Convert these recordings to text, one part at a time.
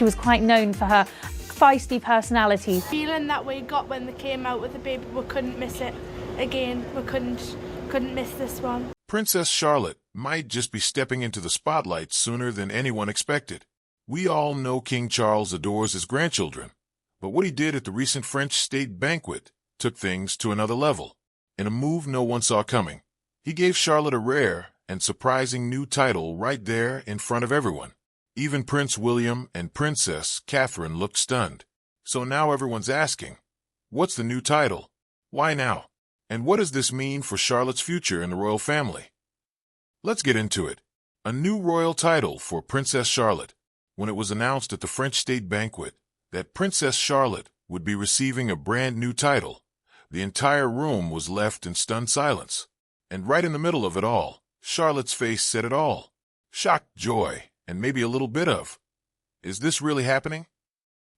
She was quite known for her feisty personality. Feeling that we got when they came out with the baby, we couldn't miss it again. We couldn't miss this one. Princess Charlotte might just be stepping into the spotlight sooner than anyone expected. We all know King Charles adores his grandchildren, but what he did at the recent French State Banquet took things to another level. In a move no one saw coming, he gave Charlotte a rare and surprising new title right there in front of everyone. Even Prince William and Princess Catherine looked stunned. So now everyone's asking, what's the new title? Why now? And what does this mean for Charlotte's future in the royal family? Let's get into it. A new royal title for Princess Charlotte. When it was announced at the French State Banquet that Princess Charlotte would be receiving a brand new title, the entire room was left in stunned silence. And right in the middle of it all, Charlotte's face said it all. Shock, joy, and maybe a little bit of, is this really happening?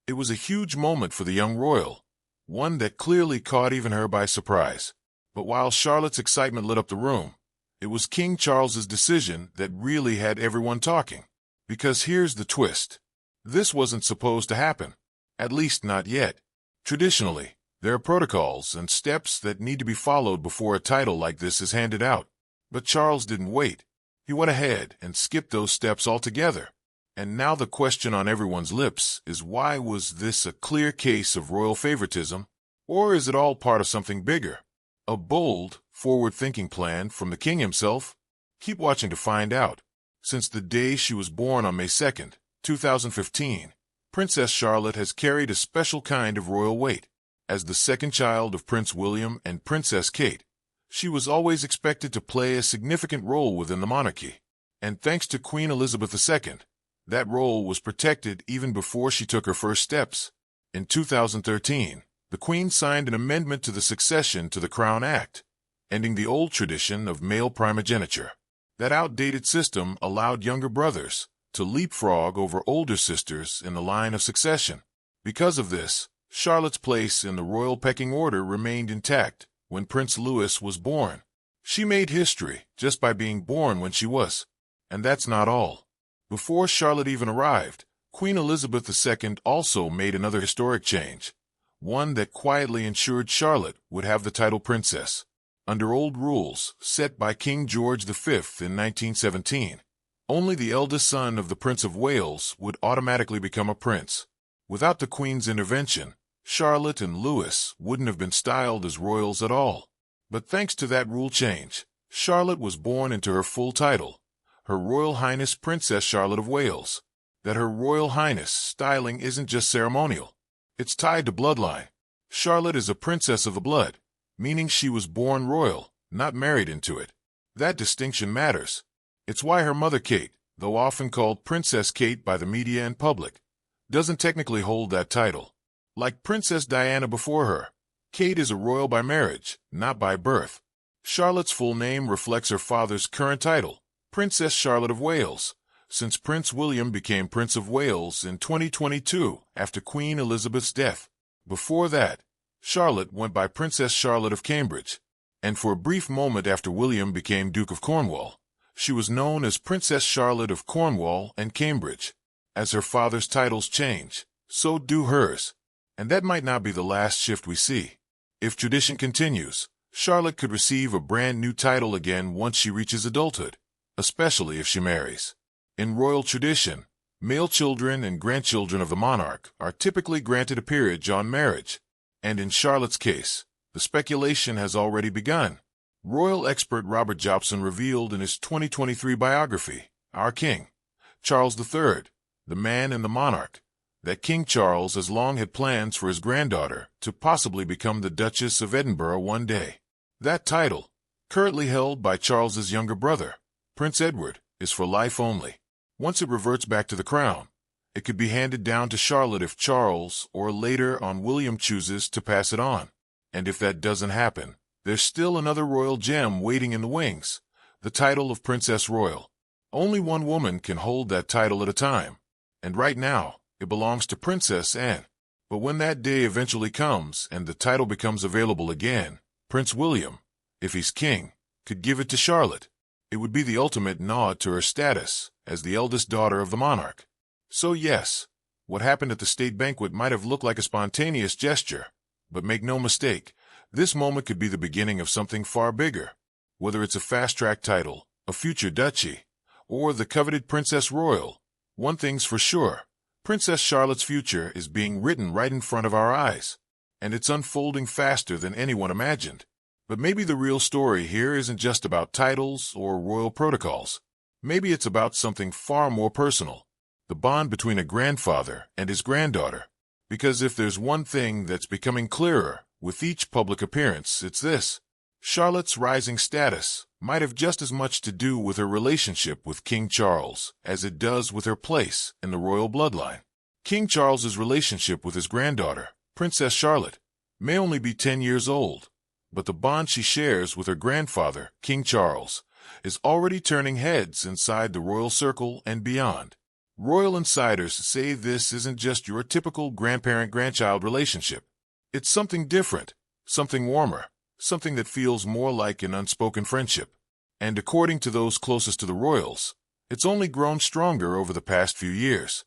It was a huge moment for the young royal, one that clearly caught even her by surprise. But while Charlotte's excitement lit up the room, it was King Charles's decision that really had everyone talking. Because here's the twist. This wasn't supposed to happen, at least not yet. Traditionally, there are protocols and steps that need to be followed before a title like this is handed out. But Charles didn't wait. He went ahead and skipped those steps altogether. And now the question on everyone's lips is, why was this a clear case of royal favoritism? Or is it all part of something bigger? A bold, forward-thinking plan from the king himself? Keep watching to find out. Since the day she was born on May 2nd, 2015, Princess Charlotte has carried a special kind of royal weight. As the second child of Prince William and Princess Kate, she was always expected to play a significant role within the monarchy. And thanks to Queen Elizabeth II, that role was protected even before she took her first steps. In 2013, the Queen signed an amendment to the Succession to the Crown Act, ending the old tradition of male primogeniture. That outdated system allowed younger brothers to leapfrog over older sisters in the line of succession. Because of this, Charlotte's place in the royal pecking order remained intact when Prince Louis was born. She made history just by being born when she was. And that's not all. Before Charlotte even arrived, Queen Elizabeth II also made another historic change, one that quietly ensured Charlotte would have the title princess. Under old rules set by King George V in 1917, only the eldest son of the Prince of Wales would automatically become a prince. Without the Queen's intervention, Charlotte and Louis wouldn't have been styled as royals at all. But thanks to that rule change, Charlotte was born into her full title, Her Royal Highness Princess Charlotte of Wales. That Her Royal Highness styling isn't just ceremonial. It's tied to bloodline. Charlotte is a princess of the blood, meaning she was born royal, not married into it. That distinction matters. It's why her mother Kate, though often called Princess Kate by the media and public, doesn't technically hold that title. Like Princess Diana before her, Kate is a royal by marriage, not by birth. Charlotte's full name reflects her father's current title, Princess Charlotte of Wales, since Prince William became Prince of Wales in 2022 after Queen Elizabeth's death. Before that, Charlotte went by Princess Charlotte of Cambridge, and for a brief moment after William became Duke of Cornwall, she was known as Princess Charlotte of Cornwall and Cambridge. As her father's titles change, so do hers. And that might not be the last shift we see. If tradition continues, Charlotte could receive a brand new title again once she reaches adulthood, especially if she marries. In royal tradition, male children and grandchildren of the monarch are typically granted a peerage on marriage. And in Charlotte's case, the speculation has already begun. Royal expert Robert Jobson revealed in his 2023 biography, Our King, Charles III, the Man and the Monarch, that King Charles has long had plans for his granddaughter to possibly become the Duchess of Edinburgh one day. That title, currently held by Charles's younger brother, Prince Edward, is for life only. Once it reverts back to the crown, it could be handed down to Charlotte if Charles or later on William chooses to pass it on. And if that doesn't happen, there's still another royal gem waiting in the wings, the title of Princess Royal. Only one woman can hold that title at a time, and right now, it belongs to Princess Anne. But when that day eventually comes and the title becomes available again, Prince William, if he's king, could give it to Charlotte. It would be the ultimate nod to her status as the eldest daughter of the monarch. So yes, What happened at the state banquet might have looked like a spontaneous gesture, but make no mistake, this moment could be the beginning of something far bigger. Whether it's a fast-track title, a future duchy, or the coveted Princess Royal, one thing's for sure, Princess Charlotte's future is being written right in front of our eyes, and it's unfolding faster than anyone imagined. But maybe the real story here isn't just about titles or royal protocols. Maybe it's about something far more personal, the bond between a grandfather and his granddaughter. Because if there's one thing that's becoming clearer with each public appearance, it's this. Charlotte's rising status might have just as much to do with her relationship with King Charles as it does with her place in the royal bloodline. King Charles's relationship with his granddaughter, Princess Charlotte, may only be 10 years old, but the bond she shares with her grandfather, King Charles, is already turning heads inside the royal circle and beyond. Royal insiders say this isn't just your typical grandparent-grandchild relationship. It's something different, something warmer, something that feels more like an unspoken friendship. And according to those closest to the royals, it's only grown stronger over the past few years.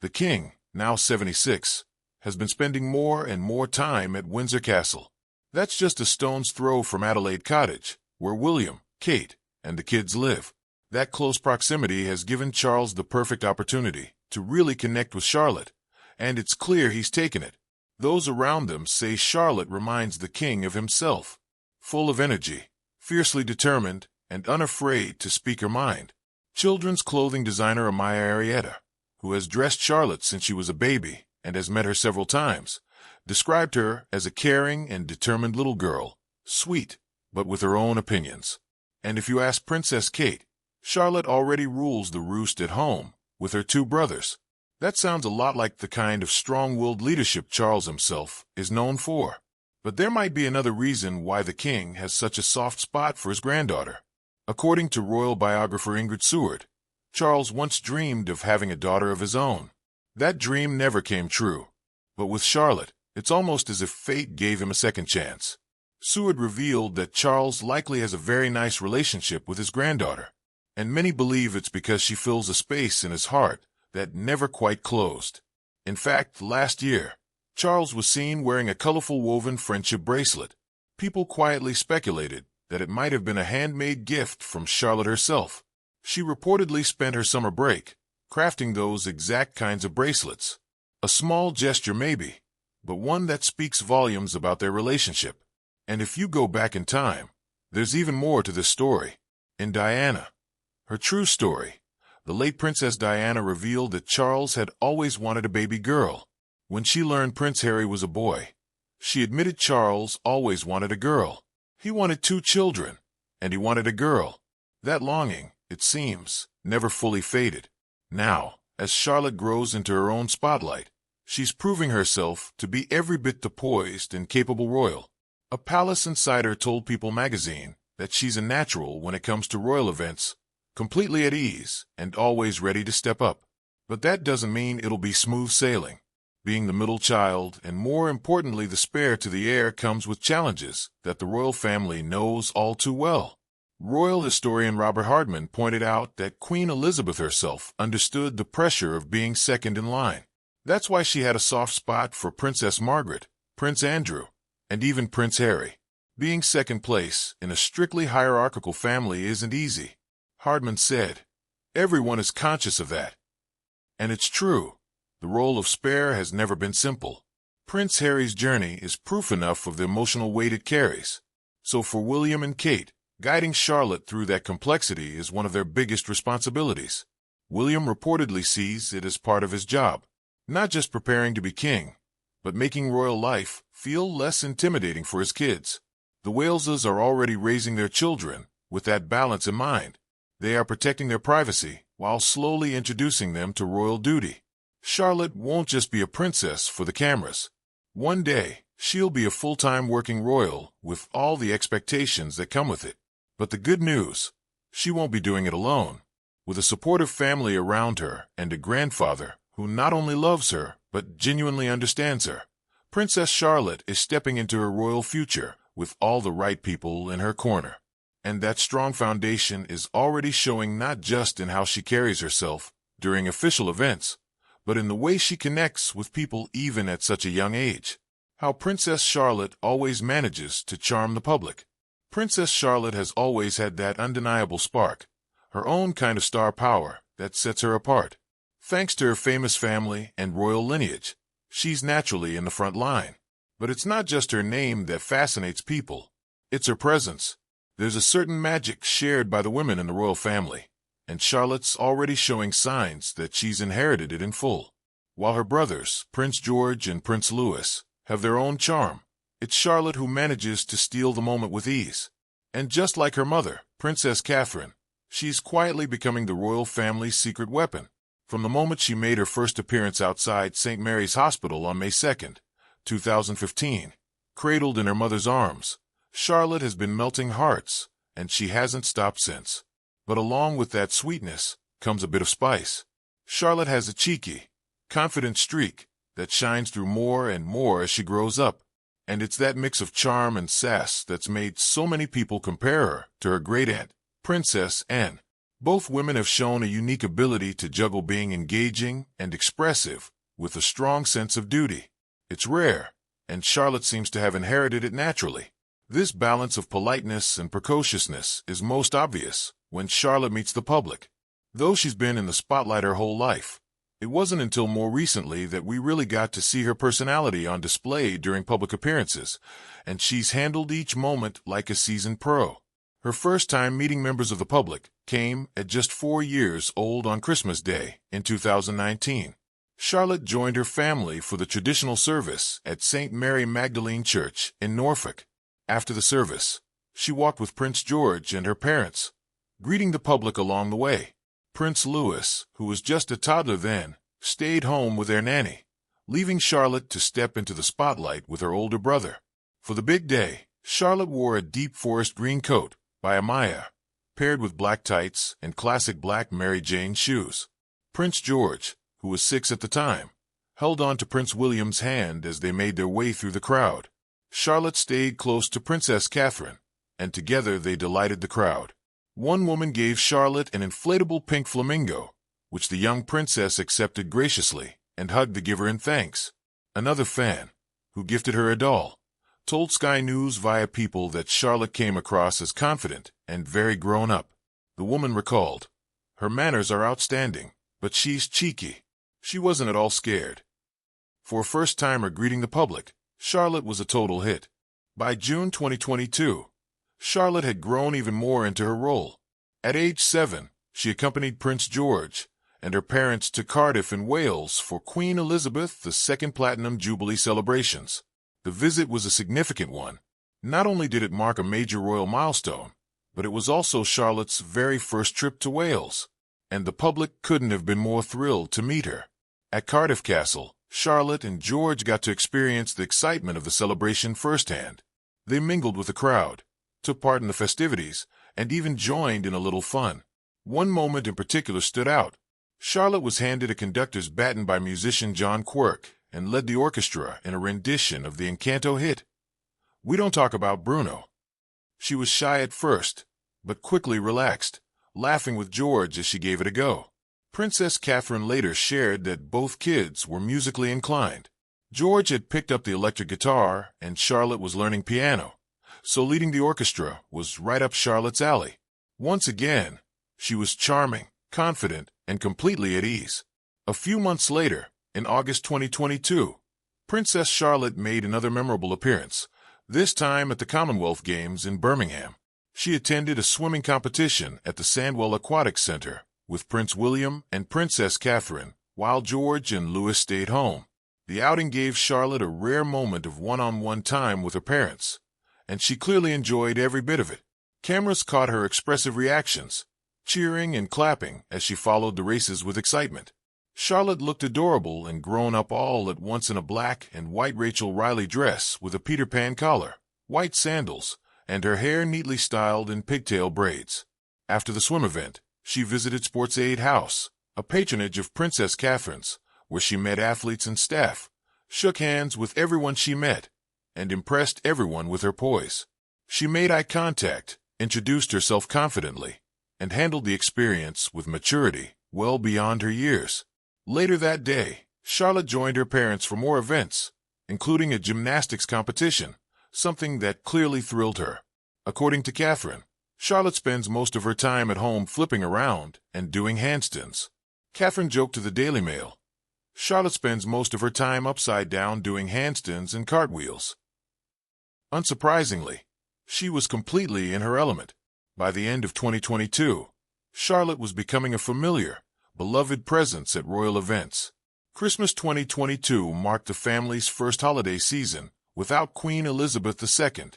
The king, now 76, has been spending more and more time at Windsor Castle. That's just a stone's throw from Adelaide Cottage, where William, Kate, and the kids live. That close proximity has given Charles the perfect opportunity to really connect with Charlotte, and it's clear he's taken it. Those around them say Charlotte reminds the king of himself, full of energy, fiercely determined, and unafraid to speak her mind. Children's clothing designer Amaya Arietta, who has dressed Charlotte since she was a baby and has met her several times, described her as a caring and determined little girl, sweet, but with her own opinions. And if you ask Princess Kate, Charlotte already rules the roost at home with her two brothers. That sounds a lot like the kind of strong-willed leadership Charles himself is known for. But there might be another reason why the king has such a soft spot for his granddaughter. According to royal biographer Ingrid Seward, Charles once dreamed of having a daughter of his own. That dream never came true. But with Charlotte, it's almost as if fate gave him a second chance. Seward revealed that Charles likely has a very nice relationship with his granddaughter, and many believe it's because she fills a space in his heart that never quite closed. In fact, last year, Charles was seen wearing a colorful woven friendship bracelet. People quietly speculated that it might have been a handmade gift from Charlotte herself. She reportedly spent her summer break crafting those exact kinds of bracelets. A small gesture maybe, but one that speaks volumes about their relationship. And if you go back in time, there's even more to this story. In Diana, her true story, the late Princess Diana revealed that Charles had always wanted a baby girl. When she learned Prince Harry was a boy, she admitted Charles always wanted a girl. He wanted 2 children, and he wanted a girl. That longing, it seems, never fully faded. Now, as Charlotte grows into her own spotlight, she's proving herself to be every bit the poised and capable royal. A palace insider told People magazine that she's a natural when it comes to royal events, completely at ease and always ready to step up. But that doesn't mean it'll be smooth sailing. Being the middle child, and more importantly the spare to the heir, comes with challenges that the royal family knows all too well. Royal historian Robert Hardman pointed out that Queen Elizabeth herself understood the pressure of being second in line. That's why she had a soft spot for Princess Margaret, Prince Andrew, and even Prince Harry. Being second place in a strictly hierarchical family isn't easy. Hardman said, "Everyone is conscious of that." And it's true. The role of spare has never been simple. Prince Harry's journey is proof enough of the emotional weight it carries. So for William and Kate, guiding Charlotte through that complexity is one of their biggest responsibilities. William reportedly sees it as part of his job, not just preparing to be king, but making royal life feel less intimidating for his kids. The Waleses are already raising their children with that balance in mind. They are protecting their privacy while slowly introducing them to royal duty. Charlotte won't just be a princess for the cameras. One day, she'll be a full-time working royal with all the expectations that come with it. But the good news, she won't be doing it alone. With a supportive family around her and a grandfather who not only loves her but genuinely understands her, Princess Charlotte is stepping into her royal future with all the right people in her corner. And that strong foundation is already showing not just in how she carries herself during official events, but in the way she connects with people even at such a young age. How Princess Charlotte always manages to charm the public. Princess Charlotte has always had that undeniable spark, her own kind of star power that sets her apart. Thanks to her famous family and royal lineage, she's naturally in the front line. But it's not just her name that fascinates people, it's her presence. There's a certain magic shared by the women in the royal family, and Charlotte's already showing signs that she's inherited it in full. While her brothers, Prince George and Prince Louis, have their own charm, it's Charlotte who manages to steal the moment with ease. And just like her mother, Princess Catherine, she's quietly becoming the royal family's secret weapon. From the moment she made her first appearance outside St. Mary's Hospital on May 2nd, 2015, cradled in her mother's arms, Charlotte has been melting hearts, and she hasn't stopped since. But along with that sweetness comes a bit of spice. Charlotte has a cheeky, confident streak that shines through more and more as she grows up, and it's that mix of charm and sass that's made so many people compare her to her great-aunt, Princess Anne. Both women have shown a unique ability to juggle being engaging and expressive with a strong sense of duty. It's rare, and Charlotte seems to have inherited it naturally. This balance of politeness and precociousness is most obvious when Charlotte meets the public. Though she's been in the spotlight her whole life, it wasn't until more recently that we really got to see her personality on display during public appearances, and she's handled each moment like a seasoned pro. Her first time meeting members of the public came at just 4 years old on Christmas Day in 2019. Charlotte joined her family for the traditional service at St. Mary Magdalene Church in Norfolk. After the service, she walked with Prince George and her parents, greeting the public along the way. Prince Louis, who was just a toddler then, stayed home with their nanny, leaving Charlotte to step into the spotlight with her older brother. For the big day, Charlotte wore a deep forest green coat by Amaya, paired with black tights and classic black Mary Jane shoes. Prince George, who was 6 at the time, held on to Prince William's hand as they made their way through the crowd. Charlotte stayed close to Princess Catherine, and together they delighted the crowd. One woman gave Charlotte an inflatable pink flamingo, which the young princess accepted graciously and hugged the giver in thanks. Another fan, who gifted her a doll, told Sky News via People that Charlotte came across as confident and very grown up. The woman recalled, "Her manners are outstanding, but she's cheeky." She wasn't at all scared. For a first-timer greeting the public, Charlotte was a total hit. By June 2022, Charlotte had grown even more into her role. At age 7, she accompanied Prince George and her parents to Cardiff in Wales for Queen Elizabeth II Platinum Jubilee celebrations. The visit was a significant one. Not only did it mark a major royal milestone, but it was also Charlotte's very first trip to Wales, and the public couldn't have been more thrilled to meet her. At Cardiff Castle, Charlotte and George got to experience the excitement of the celebration firsthand. They mingled with the crowd, took part in the festivities, and even joined in a little fun. One moment in particular stood out. Charlotte was handed a conductor's baton by musician John Quirk and led the orchestra in a rendition of the Encanto hit, "We Don't Talk About Bruno." She was shy at first, but quickly relaxed, laughing with George as she gave it a go. Princess Catherine later shared that both kids were musically inclined. George had picked up the electric guitar and Charlotte was learning piano, so leading the orchestra was right up Charlotte's alley. Once again, she was charming, confident, and completely at ease. A few months later, in August 2022, Princess Charlotte made another memorable appearance, this time at the Commonwealth Games in Birmingham. She attended a swimming competition at the Sandwell Aquatic Center with Prince William and Princess Catherine, while George and Louis stayed home. The outing gave Charlotte a rare moment of one-on-one time with her parents, and she clearly enjoyed every bit of it. Cameras caught her expressive reactions, cheering and clapping as she followed the races with excitement. Charlotte looked adorable and grown up all at once in a black and white Rachel Riley dress with a Peter Pan collar, white sandals, and her hair neatly styled in pigtail braids. After the swim event, she visited Sports Aid House, a patronage of Princess Catherine's, where she met athletes and staff, shook hands with everyone she met, and impressed everyone with her poise. She made eye contact, introduced herself confidently, and handled the experience with maturity well beyond her years. Later that day, Charlotte joined her parents for more events, including a gymnastics competition, something that clearly thrilled her. According to Catherine, Charlotte spends most of her time at home flipping around and doing handstands. Catherine joked to the Daily Mail, "Charlotte spends most of her time upside down doing handstands and cartwheels." Unsurprisingly, she was completely in her element. By the end of 2022, Charlotte was becoming a familiar, beloved presence at royal events. Christmas 2022 marked the family's first holiday season without Queen Elizabeth II.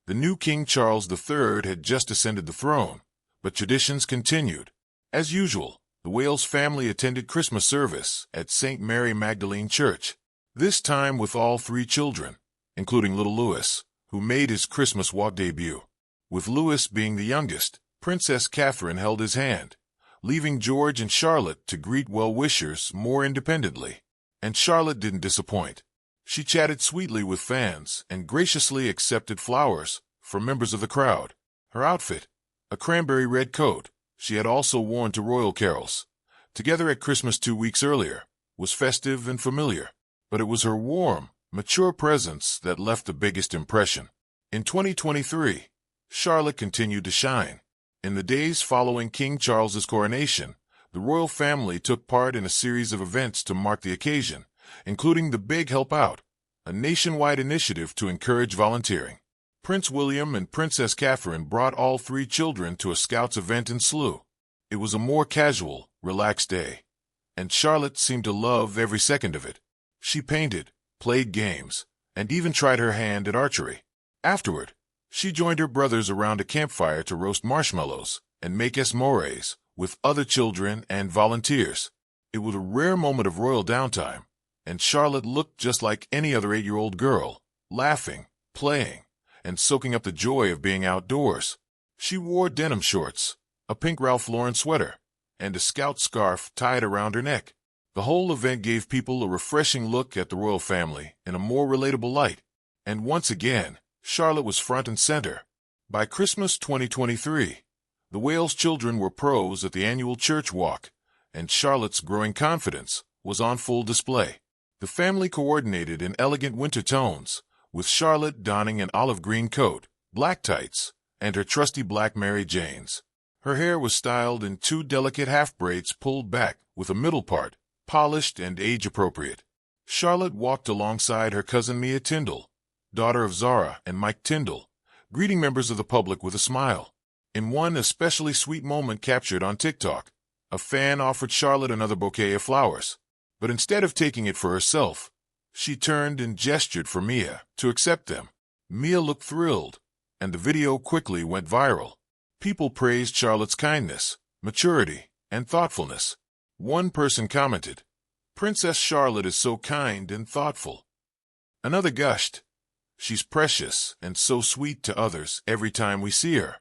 The new King Charles III had just ascended the throne, but traditions continued. As usual, the Wales family attended Christmas service at St. Mary Magdalene Church, this time with all three children, including little Louis, who made his Christmas walk debut. With Louis being the youngest, Princess Catherine held his hand, leaving George and Charlotte to greet well-wishers more independently. And Charlotte didn't disappoint. She chatted sweetly with fans and graciously accepted flowers from members of the crowd. Her outfit, a cranberry red coat she had also worn to royal carols, together at Christmas 2 weeks earlier, was festive and familiar. But it was her warm, mature presence that left the biggest impression. In 2023, Charlotte continued to shine. In the days following King Charles's coronation, the royal family took part in a series of events to mark the occasion, including the Big Help Out, a nationwide initiative to encourage volunteering. Prince William and Princess Catherine brought all three children to a Scouts event in Slough. It was a more casual, relaxed day, and Charlotte seemed to love every second of it. She painted, played games, and even tried her hand at archery. Afterward, she joined her brothers around a campfire to roast marshmallows and make s'mores with other children and volunteers. It was a rare moment of royal downtime, and Charlotte looked just like any other 8-year-old girl, laughing, playing, and soaking up the joy of being outdoors. She wore denim shorts, a pink Ralph Lauren sweater, and a Scout scarf tied around her neck. The whole event gave people a refreshing look at the royal family in a more relatable light. And once again, Charlotte was front and center. By Christmas 2023, the Wales children were pros at the annual church walk, and Charlotte's growing confidence was on full display. The family coordinated in elegant winter tones, with Charlotte donning an olive green coat, black tights, and her trusty black Mary Janes. Her hair was styled in 2 delicate half braids pulled back with a middle part, polished and age-appropriate. Charlotte walked alongside her cousin Mia Tyndall, daughter of Zara and Mike Tyndall, greeting members of the public with a smile. In one especially sweet moment captured on TikTok, a fan offered Charlotte another bouquet of flowers, but instead of taking it for herself, she turned and gestured for Mia to accept them. Mia looked thrilled, and the video quickly went viral. People praised Charlotte's kindness, maturity, and thoughtfulness. One person commented, "Princess Charlotte is so kind and thoughtful." Another gushed, "She's precious and so sweet to others every time we see her."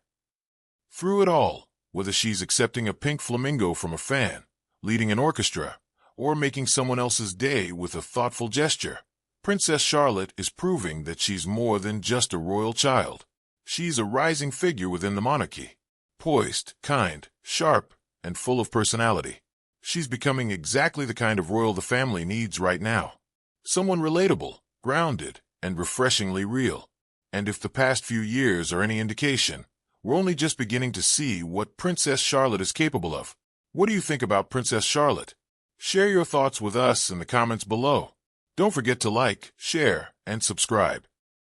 Through it all, whether she's accepting a pink flamingo from a fan, leading an orchestra, or making someone else's day with a thoughtful gesture, Princess Charlotte is proving that she's more than just a royal child. She's a rising figure within the monarchy. Poised, kind, sharp, and full of personality. She's becoming exactly the kind of royal the family needs right now. Someone relatable, grounded, and refreshingly real. And if the past few years are any indication, we're only just beginning to see what Princess Charlotte is capable of. What do you think about Princess Charlotte? Share your thoughts with us in the comments below. Don't forget to like, share, and subscribe.